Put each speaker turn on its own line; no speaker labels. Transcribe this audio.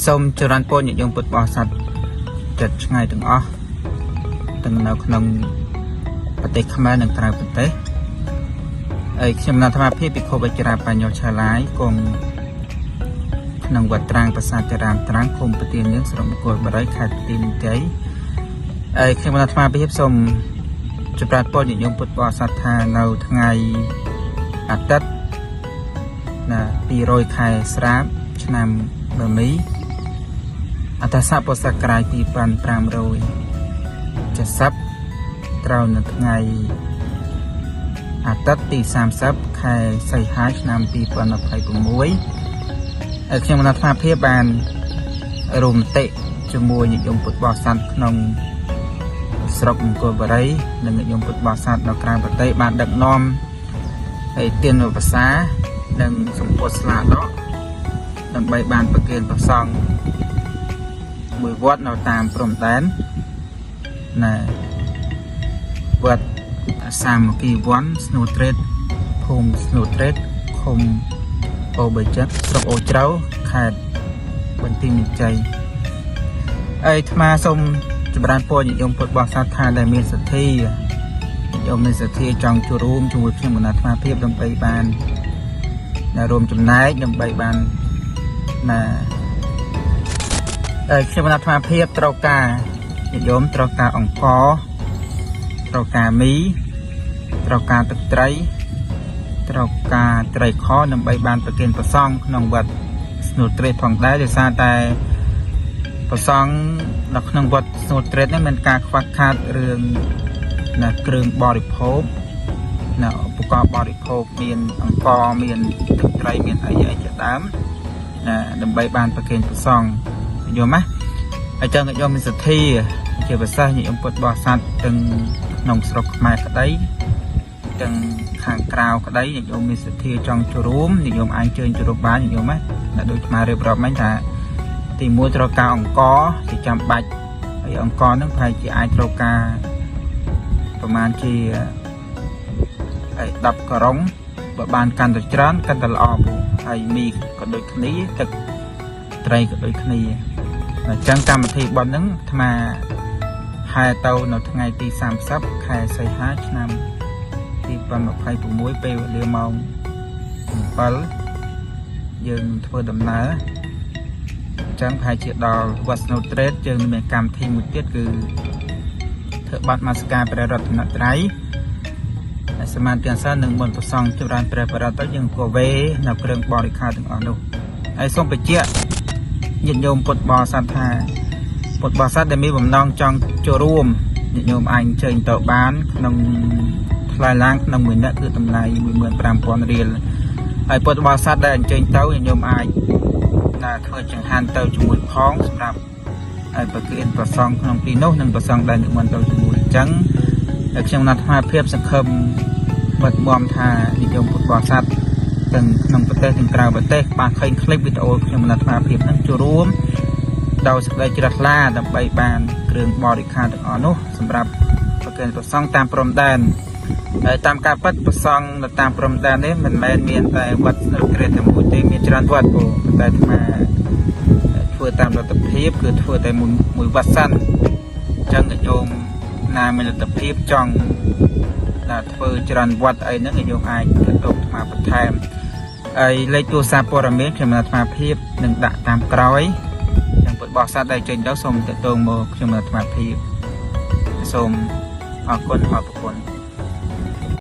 សូមចរន្តពរញាតិញោមពុទ្ធបរិស័ទចិត្តឆ្ងាយទាំងអស់ទាំងនៅក្នុងប្រទេសខ្មែរនិងក្រៅប្រទេសហើយខ្ញុំនៅអាត្មាភាពភិក្ខុវេជ្ជរាបញ្ញោឆាឡាយគង់ក្នុងវត្តត្រាំងប្រាសាទចារាមត្រាំងឃុំប្រទាននាងស្រុកមង្គលបរិយខេត្តទីបន្ទាយហើយខ្ញុំនៅអាត្មាភាពសូមចរន្តពរញាតិញោមពុទ្ធបរិស័ទថានៅថ្ងៃអាទិត្យ200ខែស្រាបឆ្នាំបមីអត្តសពុសករាយ2570ត្រូវនៅថ្ងៃអាទិត្យទី30ខែសីហាឆ្នាំ2026ហើយខ្ញុំអាត្មាភាពបានរួមមតិជាមួយញាតិញោមពុទ្ធបរិស័ទក្នុងស្រុកមង្គលបរិយនិងញាតិញោមពុទ្ធបរិស័ទនៅក្រៅប្រទេសបានដឹកនាំហើយទានភាសានិងសម្ពុទ្ធស្លាដកដើម្បីបានប្រគេនព្រះសង្ឃមួយវត្តនៅតាមព្រំដែនវត្តសាមគ្គីវ័នស្នូត្រេតភូមិស្នូត្រេតឃុំអូបជិតស្រុកអូជ្រៅខេត្តបន្ទាយមានជ័យហើយអាត្មាសូមចម្រើនពរញាតិញោមពុទ្ធបរិស័ទថាដែលមានសទ្ធាញាតិញោមមានសទ្ធាចង់ចូលរួមជាមួយខ្ញុំអាត្មាភាពដើម្បីបានរួមចំណែកដើម្បីបានខ្ញុំអាត្មាភាពត្រូវការញាតិញោមត្រូវការអង្ករត្រូវការមីត្រូវការទឹកត្រីត្រូវការត្រីខដើម្បីបានប្រគេនព្រះសង្ឃក្នុងវត្តស្នូត្រេតផងដែរដោយសារតែព្រះសង្ឃនៅក្នុងវត្តស្នូត្រេតនេះមានការខ្វះខាតរឿងគ្រឿងបរិភោគឧបករណ៍បរិភោគមានអង្ករមានទឹកត្រីមានអីជាដើមដើម្បីបានប្រគេនព្រះសង្ឃយល់吗អញ្ចឹងខ្ញុំមានសទ្ធាជាភាសាញាតិញោមពុទ្ធបរិស័ទទាំងក្នុងស្រុកខ្មែរក្តីទាំងខាងក្រៅក្តីញាតិញោមមានសទ្ធាចង់ចូលរួមញាតិញោមអាចជើញចូលរួមបានញាតិញោមណាដូចខ្មែររៀបរាប់មិញថាទី1ត្រូវការអង្ករជាចាំបាច់ហើយអង្ករហ្នឹងប្រហែលជាអាចត្រូវការប្រហែលជា10ការុងបើបានកាន់តែច្រើនកាន់តែល្អពូហើយមីក៏ដូចគ្នាទឹកត្រីក៏ដូចគ្នាអញ្ចឹងកម្មវិធីបន់ហ្នឹងអាត្មាហែទៅនៅថ្ងៃទី30ខែសីហាឆ្នាំ2026ពេលវេលាម៉ោង7យើងធ្វើដំណើរអញ្ចឹងប្រហែលជាដល់វត្តស្នូត្រេតយើងមានកម្មវិធីមួយទៀតគឺធ្វើបាត់មាសការព្រះរតនត្រ័យសមាធិទាំងសិននឹងមុនប្រសងចម្រើនព្រះបរិត្តទៅយើងក៏វេនៅគ្រឿងបរិខាទាំងអស់នោះហើយសូមបញ្ជាក់ញាតិញោមពុទ្ធបរិស័ទថាពុទ្ធបរិស័ទដែលមានបំណងចង់ចូលរួមញាតិញោមអាចអញ្ជើញទៅបានក្នុងថ្លៃឡើងក្នុងមួយនាក់គឺតម្លៃ 15,000 រៀលហើយពុទ្ធបរិស័ទដែលអញ្ជើញទៅញាតិញោមអាចធ្វើចង្ហាន់ទៅជាមួយផងសម្រាប់ឲ្យប្រគេនព្រះសង្ឃក្នុងទីនោះនិងព្រះសង្ឃដែលនិមន្តទៅជាមួយអញ្ចឹងហើយខ្ញុំណាត់អាត្មាភាពសង្ឃឹមបិទមាំថាញាតិញោមពុទ្ធបរិស័ទទាំងក្នុងប្រទេសទាំងក្រៅប្រទេសបានឃើញคลิปវីដេអូខ្ញុំណាត់អាត្មាភាពនឹងចូលរួមដោយសេចក្តីជ្រះថ្លាដើម្បីបានគ្រឿងបរិក្ខារទាំងអស់នោះសម្រាប់ប្រគេនព្រះសង្ឃតាមព្រំដែនហើយតាមការពិតព្រះសង្ឃនៅតាមព្រំដែននេះមិនមែនមានតែវត្តស្នូត្រេតតែមួយទេមានច្រើនវត្តតែអាត្មាធ្វើតាមលទ្ធភាពគឺធ្វើតែមួយវត្តសិនអញ្ចឹងញោមណាមានលទ្ធភាពចង់ធ្វើច្រើនវត្តអីហ្នឹងញោមអាចទៅអាត្មាបន្ថែមហើយលេខទូរស័ព្ទព័ត៌មានខ្ញុំអាត្មាភាពនឹងដាក់តាមក្រោយយ៉ាងពុទ្ធបរិស័ទដែលចេញទៅសូមទាក់ទងមកខ្ញុំអាត្មាភាពសូមអរគុណអរគុណ